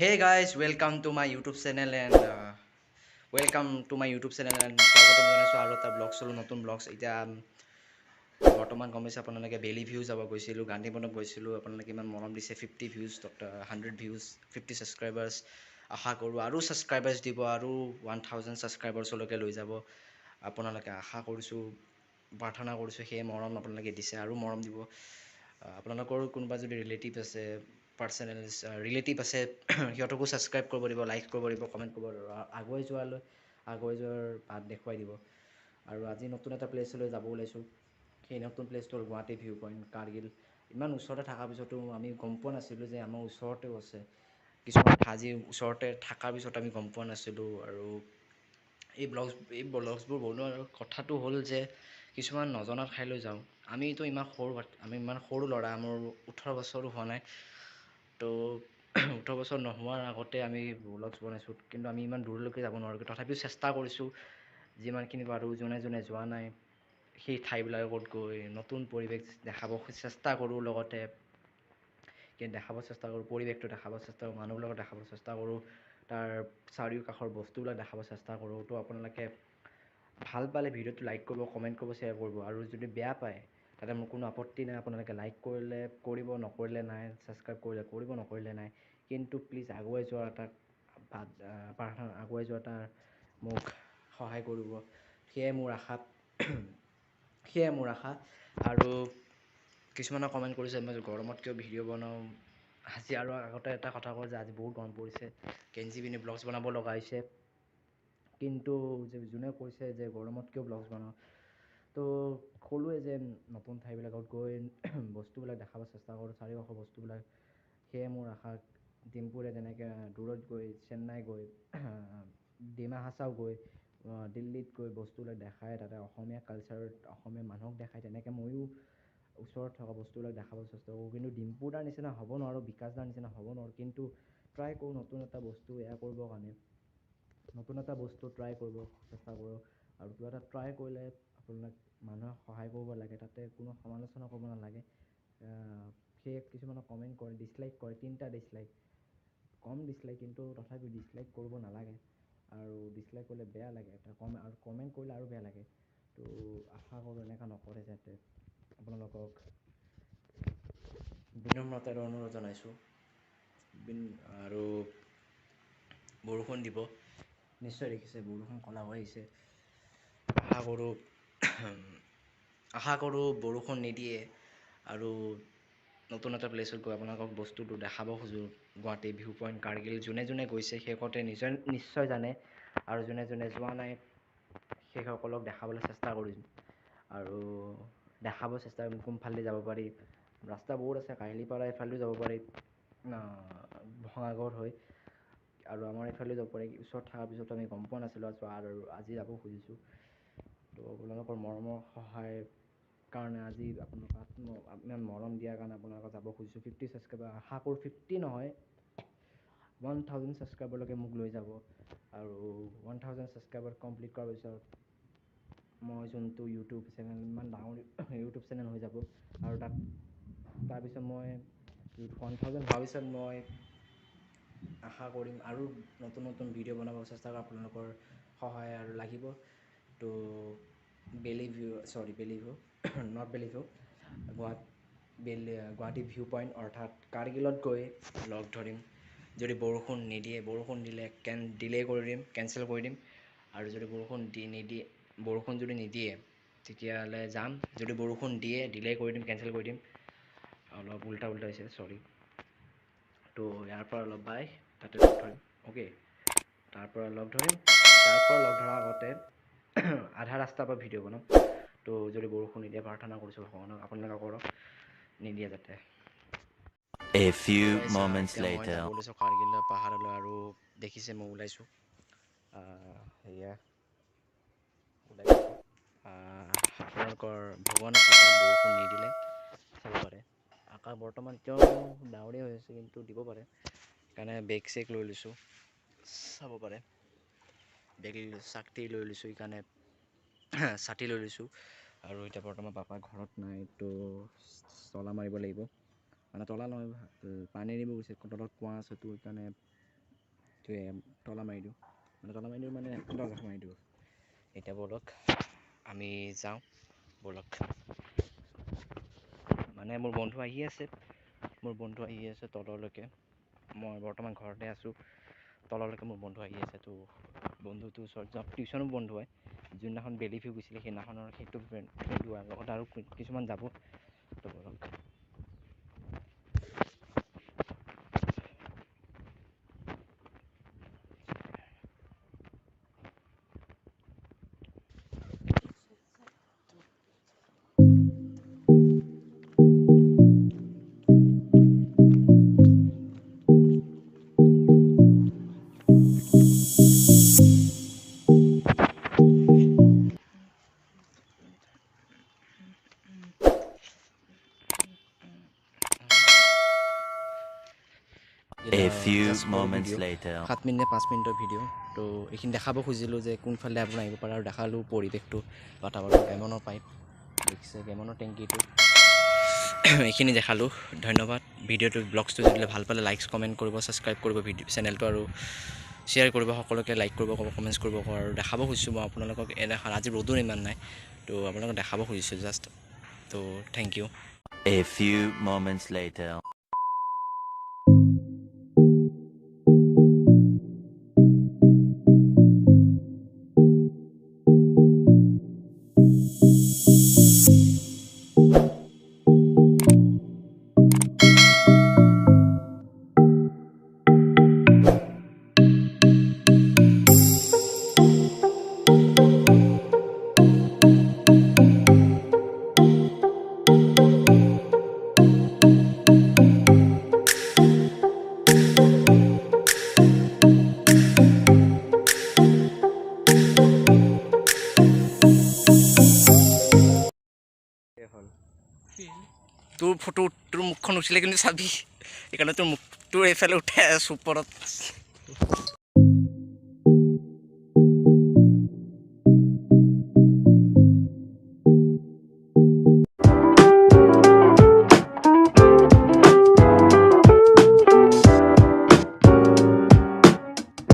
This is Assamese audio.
Hey guys, welcome to my YouTube channel and স্বাগতম জনাইছোঁ আৰু এটা ব্লগ চলো নতুন ব্লগছ এতিয়া বৰ্তমান গম পাইছে আপোনালোকে বেলি ভিউ যাব গৈছিলোঁ গান্ধীবনত গৈছিলোঁ আপোনালোকে ইমান মৰম দিছে 50 ভিউজ 100 ভিউজ 50 ছাবস্ক্ৰাইবাৰ্ছ আশা কৰোঁ আৰু ছাবস্ক্ৰাইবাৰ্ছ দিব আৰু 1000 ছাবস্ক্ৰাইবাৰ্ছলৈকে লৈ যাব আপোনালোকে আশা কৰিছোঁ প্ৰাৰ্থনা কৰিছোঁ সেই মৰম আপোনালোকে দিছে আৰু মৰম দিব আপোনালোকৰ কোনোবা যদি ৰিলেটিভ আছে পাৰ্চনেল ৰিলেটিভ আছে সিহঁতকো ছাবস্ক্ৰাইব কৰিব দিব লাইক কৰিব দিব কমেণ্ট কৰিব দিব আগুৱাই যোৱাৰ বাট দেখুৱাই দিব আৰু আজি নতুন এটা প্লেচলৈ যাব ওলাইছোঁ সেই নতুন প্লেচটো হ'ল গুৱাহাটী ভিউ পইণ্ট কাৰ্গিল ইমান ওচৰতে থকাৰ পিছতো আমি গম পোৱা নাছিলোঁ যে আমাৰ ওচৰতেও আছে কিছুমান আজি ওচৰতে থকাৰ পিছত আমি গম পোৱা নাছিলোঁ আৰু এই ব্লগছবোৰ বনোৱাৰ কথাটো হ'ল যে কিছুমান নজনা ঠাইলৈ যাওঁ আমি ইমান সৰু ল'ৰা মোৰ 18 বছৰো হোৱা নাই তো 18 বছৰ নোহোৱাৰ আগতে আমি ব্লগছ বনাইছোঁ কিন্তু আমি ইমান দূৰলৈকে যাব নোৱাৰোঁ তথাপিও চেষ্টা কৰিছোঁ যিমানখিনি পাৰোঁ যোনে যোৱা নাই সেই ঠাইবিলাকত গৈ নতুন পৰিৱেশ দেখাব চেষ্টা কৰোঁ লগতে পৰিৱেশটো দেখাব চেষ্টা কৰোঁ মানুহবিলাকক দেখাব চেষ্টা কৰোঁ তাৰ চাৰিওকাষৰ বস্তুবিলাক দেখাব চেষ্টা কৰোঁ তো আপোনালোকে ভাল পালে ভিডিঅ'টো লাইক কৰিব কমেণ্ট কৰিব শ্বেয়াৰ কৰিব আৰু যদি বেয়া পায় তাতে মোৰ কোনো আপত্তি নাই আপোনালোকে লাইক কৰিলে কৰিব নকৰিলে নাই ছাবস্ক্ৰাইব কৰিলে কৰিব নকৰিলে নাই কিন্তু প্লিজ আগুৱাই যোৱাৰ এটা প্ৰাৰ্থনা আগুৱাই যোৱা এটা মোক সহায় কৰিব সেয়াই মোৰ আশা আৰু কিছুমানে কমেণ্ট কৰিছে মই গৰমত কিয় ভিডিঅ' বনাওঁ আজি আৰু আগতে এটা কথা কওঁ যে আজি বহুত গৰম পৰিছে গেঞ্জি পিন্ধি ব্লগছ বনাব লগা হৈছে কিন্তু যোনে কৈছে যে গৰমত কিয় ব্লগছ বনাওঁ তো ক'লোৱে যে নতুন ঠাইবিলাকত গৈ বস্তুবিলাক দেখাব চেষ্টা কৰোঁ চাৰিওকাষৰ বস্তুবিলাক সেয়ে মোৰ আশা ডিম্পুৰে যেনেকৈ দূৰত গৈ চেন্নাই গৈ ডিমা হাছাও গৈ দিল্লীত গৈ বস্তুবিলাক দেখায় তাতে অসমীয়া কালচাৰত অসমীয়া মানুহক দেখায় তেনেকৈ ময়ো ওচৰত থকা বস্তুবিলাক দেখাব চেষ্টা কৰোঁ কিন্তু ডিম্পুৰ দাৰ নিচিনা হ'ব নোৱাৰোঁ বিকাশ দাৰ নিচিনা হ'ব নোৱাৰোঁ কিন্তু ট্ৰাই কৰোঁ নতুন এটা বস্তু কৰিবৰ কাৰণে নতুন এটা বস্তু ট্ৰাই কৰিব চেষ্টা কৰোঁ আৰু কিবা এটা ট্ৰাই কৰিলে আপোনাক মানুহে সহায় কৰিব লাগে তাতে কোনো সমালোচনা কৰিব নালাগে সেয়ে কিছুমানে কমেণ্ট কৰে ডিছলাইক কৰে 3টা ডিছলাইক কম ডিছলাইক কিন্তু তথাপিও ডিছলাইক কৰিব নালাগে আৰু ডিছলাইক কৰিলে বেয়া লাগে আৰু কমেণ্ট কৰিলে আৰু বেয়া লাগে তো আশা কৰোঁ এনেকুৱা নকৰে যাতে আপোনালোকক বিনম্ৰতাৰে অনুৰোধ জনাইছোঁ আৰু বৰষুণ দিব নিশ্চয় দেখিছে বৰষুণ ক'লা হৈ আহিছে আশা কৰোঁ বৰষুণ নিদিয়ে আৰু নতুন এটা প্লেচত গৈ আপোনালোকক বস্তুটো দেখাব খোজোঁ গুৱাহাটী ভিউ পইণ্ট কাৰ্গিল যোনে গৈছে সেইসকলে নিশ্চয় জানে আৰু যোনে যোৱা নাই সেইসকলক দেখাবলৈ চেষ্টা কৰিম আৰু দেখাব চেষ্টা কৰিম কোনফালেদি যাব পাৰি ৰাস্তা বহুত আছে কাহিলীপাৰা এইফালেও যাব পাৰি ভঙাগড় হৈ আৰু আমাৰ এইফালেও যাব পাৰি ওচৰত থকাৰ পিছতো আমি গম পোৱা নাছিলোঁ আৰু আজি যাব খুজিছোঁ তো আপোনালোকৰ মৰমৰ সহায় কাৰণে আজি আপোনালোকক ইমান মৰম দিয়াৰ কাৰণে আপোনালোকক যাব খুজিছোঁ 50 ছাবস্ক্ৰাইবাৰ আশা কৰোঁ 50 নহয় 1000 ছাবস্ক্ৰাইবাৰলৈকে মোক লৈ যাব আৰু 1000 ছাবস্ক্ৰাইবাৰ কমপ্লিট কৰাৰ পিছত মই যোনটো ইউটিউব চেনেল ইমান ডাঙৰ ইউটিউব চেনেল হৈ যাব আৰু তাৰপিছত মই 1000 হোৱাৰ পিছত মই আশা কৰিম আৰু নতুন ভিডিঅ' বনাব চেষ্টা কৰিম আপোনালোকৰ সহায় আৰু লাগিব তো গুৱাহাটী ভিউ পইণ্ট অৰ্থাৎ কাৰ্গিলত গৈ লগ ধৰিম যদি বৰষুণ দিলে কেঞ্চেল কৰি দিম আৰু যদি বৰষুণ যদি নিদিয়ে তেতিয়াহ'লে যাম যদি বৰষুণ দিয়ে ডিলে কৰি দিম কেঞ্চেল কৰি দিম অলপ উল্টা হৈছে চৰি তো ইয়াৰ পৰা অলপ তাতে লগ ধৰিম অ'কে তাৰ পৰা লগ ধৰাৰ আগতে আধা ৰাস্তাৰ পৰা ভিডিঅ' বনাম তো যদি বৰষুণ নিদিয়ে প্ৰাৰ্থনা কৰিছোঁ ভগৱানক আপোনালোকে কৰক নিদিয়ে যাতে A few moments এতিয়া মই later. যাব ওলাইছোঁ কাৰ্গিলৰ পাহাৰলৈ আৰু দেখিছে মই ওলাইছোঁ সেয়া আপোনালোকৰ ভগৱানৰ কৃপাত বৰষুণ নিদিলে চাব পাৰে আকাশ বৰ্তমান এতিয়াও ডাৱৰীয়া হৈ আছে কিন্তু দিব পাৰে সেইকাৰণে বেগ চেগ লৈ লৈছোঁ চাব পাৰে ছাতি লৈ লৈছোঁ সেইকাৰণে ছাতি লৈ লৈছোঁ আৰু এতিয়া বৰ্তমান পাপা ঘৰত নাই তো তলা মাৰিব লাগিব মানে তলা নহয় পানী নিব গৈছে তলত কুঁৱা আছে তো সেইকাৰণে এইটোৱে তলা মাৰি দিওঁ মানে দৰ্জা মাৰি দিওঁ। এতিয়া ব'লক আমি যাওঁ, ব'লক। মানে মোৰ বন্ধু আহি আছে তললৈকে। মই বৰ্তমান ঘৰতে আছোঁ, তললৈকে মোৰ বন্ধু আহি আছে। তো বন্ধুটোৰ ওচৰত যাওঁ। টিউশ্যনো বন্ধু হয়, যোনদিনাখন বেলি ভিউ গৈছিলে সেইদিনাখনৰ সেইটো ফ্ৰেণ্ডো লগত আৰু কিছুমান যাব। তো ব'লক। A few জাষ্ট সৰু moments ভিডিঅ' later. 7 মিনিট নে 5 মিনিটৰ ভিডিঅ'। তো এইখিনি দেখাব খুজিছিলোঁ যে কোনফালে আপোনাৰ আহিব পাৰে, আৰু দেখালোঁ পৰিৱেশটো, বাতাবৰণ, গেমনৰ পাইপ দেখিছে, গেমনৰ টেংকিটো। এইখিনি দেখালোঁ। ধন্যবাদ। ভিডিঅ'টো ব্লগছটো যদি ভাল পালে লাইক কমেণ্ট কৰিব, ছাবস্ক্ৰাইব কৰিব চেনেলটো, আৰু শ্বেয়াৰ কৰিব, সকলোকে লাইক কৰিব ক'ব, কমেণ্টছ কৰিব ক'ব। আৰু দেখাব খুজিছোঁ মই আপোনালোকক আজি ৰ'দো ইমান নাই, তো আপোনালোকক দেখাব খুজিছোঁ জাষ্ট। তো thank you. A few moments later. তোৰ ফটো, তোৰ মুখখন উঠিলে কিন্তু চাবি, সেইকাৰণে তোৰ এইফালে উঠাই আছোঁ ওপৰত।